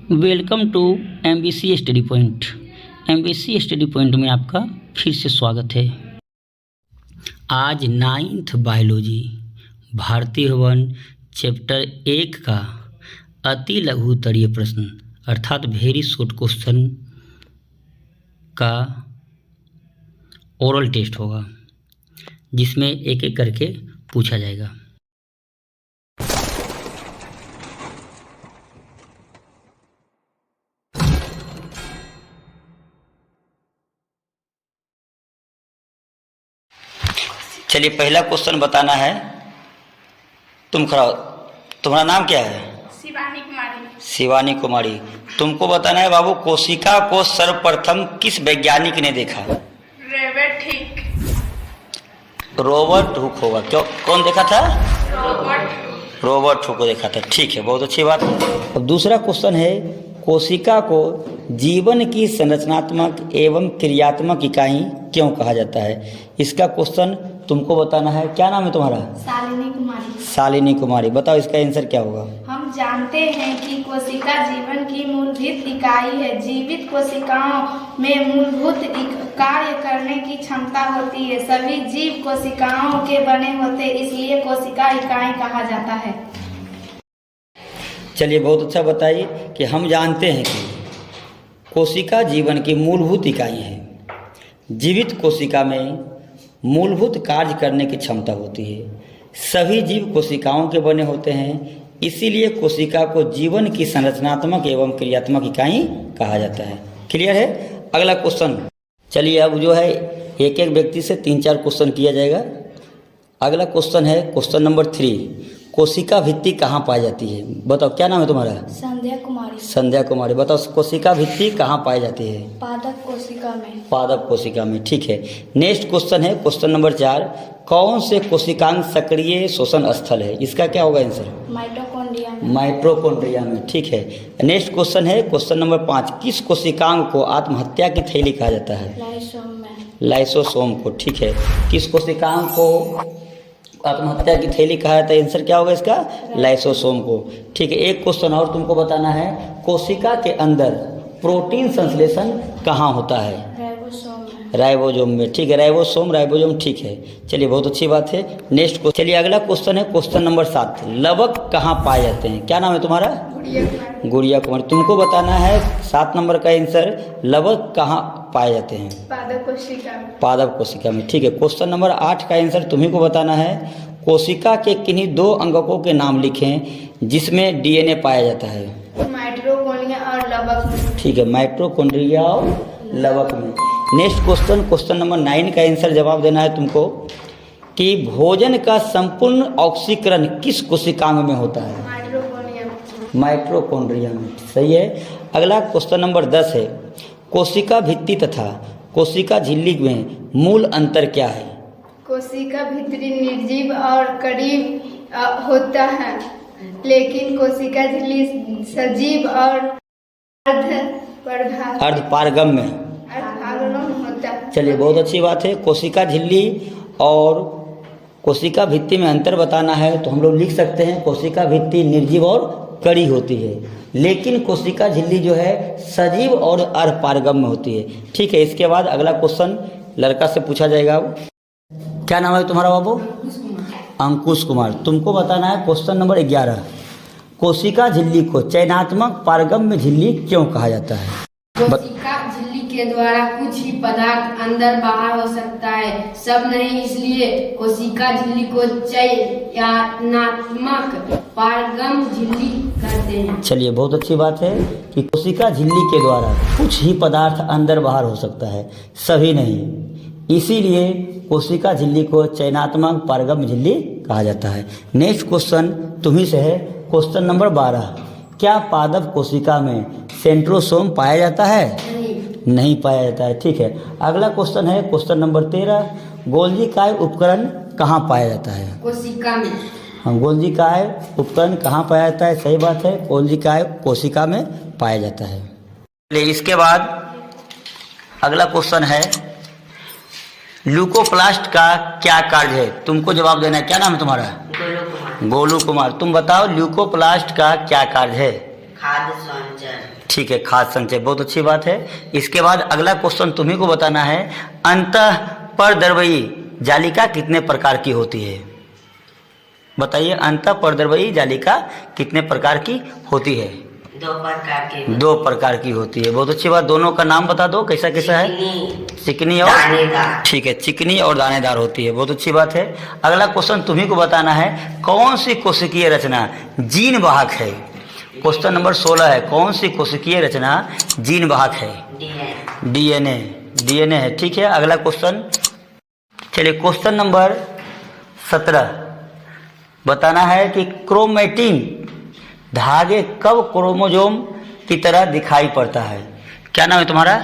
Welcome to MBC Study Point. MBC Study Point में आपका फिर से स्वागत है। आज 9th बायोलॉजी भारतीय भवन चैप्टर 1 का अति लघु उत्तरीय प्रश्न अर्थात वेरी शॉर्ट क्वेश्चन का ओरल टेस्ट होगा, जिसमें एक एक करके पूछा जाएगा। चलिए, पहला क्वेश्चन बताना है। तुम खड़ा हो, तुम्हारा नाम क्या है? शिवानी कुमारी। शिवानी कुमारी। तुमको बताना है बाबू, कोशिका को सर्वप्रथम किस वैज्ञानिक ने देखा? रॉबर्ट हिक। रॉबर्ट हुक होगा। क्यों, कौन देखा था? रॉबर्ट हुक को देखा था। ठीक है, बहुत अच्छी बात है। अब दूसरा क्वेश्चन है, कोशिका को जीवन की संरचनात्मक एवं क्रियात्मक इकाई क्यों कहा जाता है? इसका क्वेश्चन तुमको बताना है। क्या नाम है तुम्हारा? शालिनी कुमारी। शालिनी कुमारी। बताओ इसका आंसर क्या होगा? हम जानते हैं कि कोशिका जीवन की मूलभूत इकाई है। जीवित कोशिकाओं में मूलभूत कार्य करने की क्षमता होती है। सभी जीव कोशिकाओं के बने होते, इसलिए कोशिका इकाई कहा जाता है। चलिए, बहुत अच्छा बताइए कि हम जानते हैं कि कोशिका जीवन की मूलभूत इकाई है। जीवित कोशिका में मूलभूत कार्य करने की क्षमता होती है। सभी जीव कोशिकाओं के बने होते हैं, इसीलिए कोशिका को जीवन की संरचनात्मक एवं क्रियात्मक इकाई कहा जाता है। क्लियर है? अगला क्वेश्चन। चलिए, अब जो है एक एक व्यक्ति से 3-4 क्वेश्चन किया जाएगा। अगला क्वेश्चन है क्वेश्चन नंबर 3। कोशिका भित्ति कहाँ पाई जाती है? बताओ, क्या नाम है तुम्हारा? संध्या कुमारी। संध्या कुमारी। बताओ, कोशिका भित्ति कहाँ पाई जाती है? पादप कोशिका में। पादप कोशिका में। ठीक है। नेक्स्ट क्वेश्चन है क्वेश्चन नंबर 4। कौन से कोशिकांग सक्रिय शोषण स्थल है? इसका क्या होगा आंसर? माइटोकॉन्ड्रिया में। माइटोकॉन्ड्रिया में। ठीक है। नेक्स्ट क्वेश्चन है क्वेश्चन नंबर 5। किस कोशिकांग को आत्महत्या की थैली कहा जाता है? लाइसोम में। लाइसोसोम को। ठीक है। किस कोशिकांग को आत्महत्या की थैली कहा जाता है? आंसर क्या होगा इसका? लाइसोसोम को। ठीक है। एक क्वेश्चन और तुमको बताना है, कोशिका के अंदर प्रोटीन संश्लेषण कहाँ होता है? राइबोसोम में। राइबोसोम में। ठीक है। राइबोसोम। ठीक है। चलिए, बहुत अच्छी बात है। Next question. चलिए, अगला क्वेश्चन है क्वेश्चन नंबर 7। लवक कहाँ पाए जाते हैं? क्या नाम है तुम्हारा? गुड़िया कुमारी। तुमको बताना है 7 नंबर का आंसर, लवक कहाँ पाए जाते हैं? पादप कोशिका में। पादप कोशिका में। ठीक है। क्वेश्चन नंबर 8 का आंसर तुम्ही को बताना है, कोशिका के किन्हीं 2 अंगकों के नाम लिखें जिसमें डीएनए पाया जाता है? माइटोकॉन्ड्रिया और लवक में। ठीक है। माइटोकॉन्ड्रिया और लवक में। नेक्स्ट क्वेश्चन नंबर 9 का आंसर जवाब देना है तुमको कि भोजन का संपूर्ण ऑक्सीकरण किस कोशिकांग में होता है? माइटोकॉन्ड्रिया में। सही है। अगला क्वेश्चन नंबर 10 है, कोशिका भित्ति तथा कोशिका झिल्ली में मूल अंतर क्या है? कोशिका भीतरी निर्जीव और करीब होता है, लेकिन कोशिका झिल्ली सजीव और अर्धपारगम्य होता है। चलिए, बहुत अच्छी बात है। कोशिका झिल्ली और कोशिका भित्ति में अंतर बताना है तो हम लोग लिख सकते हैं, कोशिका भित्ति निर्जीव और कड़ी होती है, लेकिन कोशिका झिल्ली जो है सजीव और अर्धपारगम्य होती है। ठीक है। इसके बाद अगला क्वेश्चन लड़का से पूछा जाएगा। क्या नाम है तुम्हारा बाबू? अंकुश कुमार। तुमको बताना है क्वेश्चन नंबर 11। कोशिका झिल्ली को चयनात्मक पारगम्य झिल्ली क्यों कहा जाता है? कोशिका झिल्ली के द्वारा कुछ ही पदार्थ अंदर बाहर हो सकता है, सब नहीं, इसलिए कोशिका झिल्ली को चयनात्मक पारगम्य झिल्ली कहते हैं। चलिए, बहुत अच्छी बात है कि कोशिका झिल्ली के द्वारा कुछ ही पदार्थ अंदर बाहर हो सकता है, सभी नहीं, इसीलिए कोशिका झिल्ली को चयनात्मक पारगम्य झिल्ली कहा जाता है। नेक्स्ट क्वेश्चन तुम्ही से है क्वेश्चन नंबर 12। क्या पादप कोशिका में सेंट्रोसोम पाया जाता है? नहीं पाया जाता है। ठीक है। अगला क्वेश्चन है क्वेश्चन नंबर 13। गोल्जी काय उपकरण कहाँ पाया जाता है? कोशिका में। हाँ, गोल्जी काय उपकरण कहाँ पाया जाता है? सही बात है, गोल्जी काय कोशिका में पाया जाता है। इसके बाद अगला क्वेश्चन है, ल्यूकोप्लास्ट का क्या कार्य है? तुमको जवाब देना है। क्या नाम है तुम्हारा? गोलू कुमार। तुम बताओ, ल्यूकोप्लास्ट का क्या कार्य है? खाद्य संचय। ठीक है, खाद्य संचय, बहुत अच्छी बात है। इसके बाद अगला क्वेश्चन तुम्ही को बताना है, अंतःपरद्रव्यी जालिका कितने प्रकार की होती है? बताइए, अंतःपरद्रव्यी जालिका कितने प्रकार की होती है? 2 प्रकार की। 2 प्रकार की होती है, बहुत अच्छी बात। दोनों का नाम बता दो, कैसा कैसा है? चिकनी और दानेदार। ठीक है, चिकनी और दानेदार होती है, बहुत अच्छी बात है। अगला क्वेश्चन तुम्ही को बताना है, कौन सी कोशिकीय रचना जीन वाहक है? क्वेश्चन नंबर 16 है, कौन सी कोशिकीय रचना जीन वाहक है? डीएनए। डीएनए है, ठीक है। अगला क्वेश्चन, चलिए क्वेश्चन नंबर 17 बताना है कि क्रोमेटिन धागे कब क्रोमोजोम की तरह दिखाई पड़ता है? क्या नाम है तुम्हारा?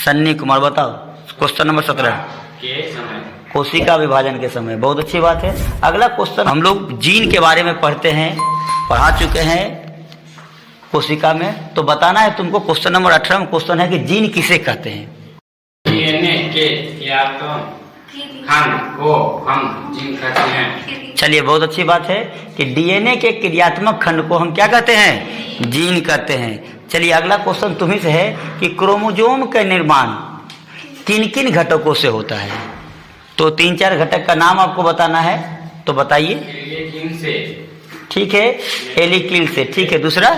सन्नी कुमार, बताओ। क्वेश्चन नंबर 17 कोशिका विभाजन के समय, बहुत अच्छी बात है। अगला क्वेश्चन, हम लोग जीन के बारे में पढ़ा चुके हैं कोशिका में, तो बताना है तुमको। क्वेश्चन नंबर 18 में क्वेश्चन है कि जीन किसे कहते हैं? डीएनए के खंड को हम जीन कहते हैं। चलिए, बहुत अच्छी बात है कि डीएनए के क्रियात्मक खंड को हम क्या कहते हैं? जीन कहते हैं। चलिए, अगला क्वेश्चन तुम्ही से है कि क्रोमोजोम का निर्माण किन किन घटकों से होता है? तो 3-4 घटक का नाम आपको बताना है, तो बताइए। एलिकिन से। ठीक है, एलिकिल से, ठीक है। दूसरा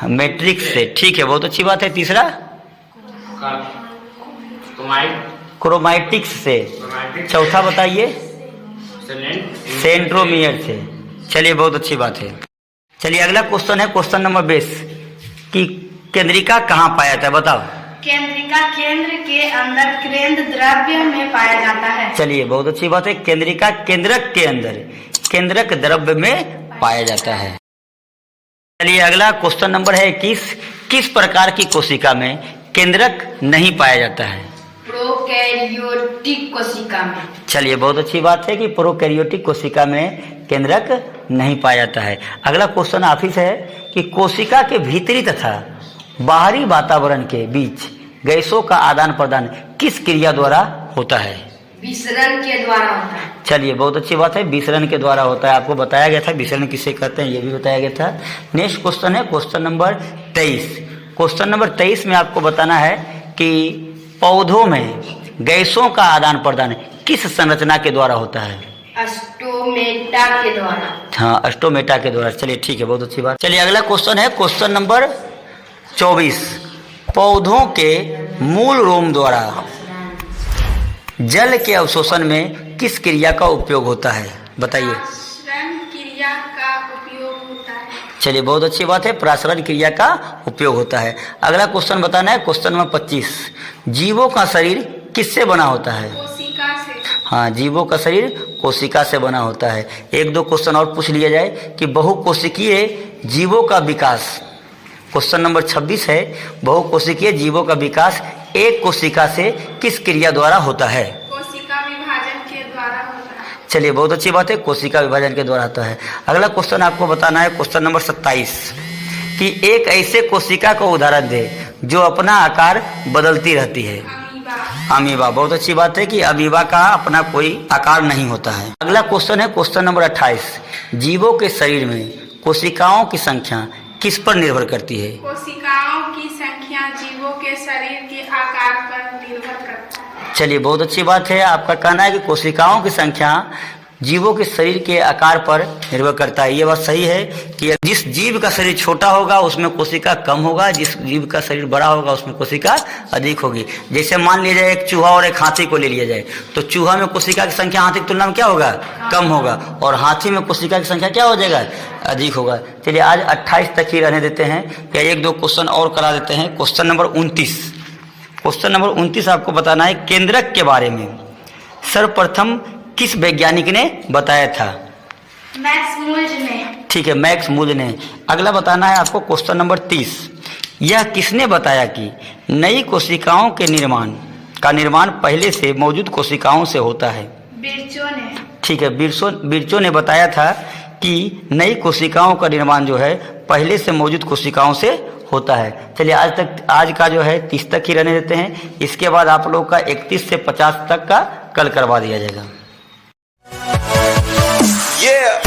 मैट्रिक्स से, ठीक है, बहुत अच्छी बात है। तीसरा क्रोमैटिक्स से। चौथा बताइए, सेंट्रोमियर से। चलिए, बहुत अच्छी बात है। चलिए, अगला क्वेश्चन है क्वेश्चन नंबर 20 कि केंद्रिका कहाँ पाया जाता है? बताओ। केंद्रिका केंद्र के अंदर केंद्र द्रव्य में पाया जाता है। चलिए, बहुत अच्छी बात है। केंद्रिका केंद्रक के अंदर केंद्रक द्रव्य में पाया जाता है। चलिए, अगला क्वेश्चन नंबर है 21, किस प्रकार की कोशिका में केंद्रक नहीं पाया जाता है? प्रोकैरियोटिक कोशिका में। चलिए, बहुत अच्छी बात है कि प्रोकैरियोटिक कोशिका में केंद्रक नहीं पाया जाता है। अगला क्वेश्चन आप ही से है कि कोशिका के भीतरी तथा बाहरी वातावरण के बीच गैसों का आदान प्रदान किस क्रिया द्वारा होता है? विसरण के द्वारा होता है। चलिए, बहुत अच्छी बात है, विसरण के द्वारा होता है। आपको बताया गया था विसरण किसे कहते हैं, ये भी बताया गया था। नेक्स्ट क्वेश्चन है क्वेश्चन नंबर 23। क्वेश्चन नंबर 23 में आपको बताना है कि पौधों में गैसों का आदान प्रदान किस संरचना के द्वारा होता है? अस्टोमेटा के द्वारा। हाँ, अस्टोमेटा के द्वारा। चलिए, ठीक है, बहुत अच्छी बात। चलिए, अगला क्वेश्चन है क्वेश्चन नंबर 24, पौधों के मूल रोम द्वारा जल के अवशोषण में किस क्रिया का उपयोग होता है? बताइए। प्रासरण क्रिया का उपयोग होता है। चलिए, बहुत अच्छी बात है, प्रासरण क्रिया का उपयोग होता है। अगला क्वेश्चन बताना है क्वेश्चन नंबर 25, जीवों का शरीर किससे बना होता है? कोशिका से। हाँ, जीवों का शरीर कोशिका से बना होता है। 1-2 क्वेश्चन और पूछ लिया जाए कि बहुकोशिकीय जीवों का विकास, क्वेश्चन नंबर 26 है, बहुकोशिकीय जीवों का विकास एक कोशिका से किस क्रिया द्वारा होता है? कोशिका विभाजन के द्वारा होता है। चलिए, बहुत अच्छी बात है, कोशिका विभाजन के द्वारा होता है। अगला क्वेश्चन आपको बताना है क्वेश्चन नंबर 27 कि एक ऐसे कोशिका का उदाहरण दे जो अपना आकार बदलती रहती है। अमीबा। बहुत अच्छी बात है कि अमीबा का अपना कोई आकार नहीं होता है। अगला क्वेश्चन है क्वेश्चन नंबर 28, जीवों के शरीर में कोशिकाओं की संख्या किस पर निर्भर करती है? कोशिकाओं की संख्या जीवों के शरीर के आकार पर निर्भर करता है। चलिए, बहुत अच्छी बात है। आपका कहना है कि कोशिकाओं की संख्या जीवों के शरीर के आकार पर निर्भर करता है। ये बात सही है कि जिस जीव का शरीर छोटा होगा उसमें कोशिका कम होगा, जिस जीव का शरीर बड़ा होगा उसमें कोशिका अधिक होगी। जैसे मान लिया जाए एक चूहा और एक हाथी को ले लिया जाए, तो चूहा में कोशिका की संख्या हाथी की तुलना में क्या होगा? कम होगा, और हाथी में कोशिका की संख्या क्या हो जाएगा? अधिक होगा। चलिए, आज 28 तक ही रहने देते हैं, या 1-2 क्वेश्चन और करा देते हैं। क्वेश्चन नंबर 29, क्वेश्चन नंबर 29 आपको बताना है केंद्रक के बारे में सर्वप्रथम किस वैज्ञानिक ने बताया था? मैक्स मूल्ज ने। ठीक है, मैक्स मूल्ज ने। अगला बताना है आपको क्वेश्चन नंबर 30, यह किसने बताया कि नई कोशिकाओं के निर्माण पहले से मौजूद कोशिकाओं से होता है? बिरचो ने। ठीक है, बिरचो ने बताया था कि नई कोशिकाओं का निर्माण जो है पहले से मौजूद कोशिकाओं से होता है। चलिए, आज का जो है 30 तक ही रहने देते हैं। इसके बाद आप लोग का 31 से 50 तक का कल करवा दिया जाएगा। Yeah.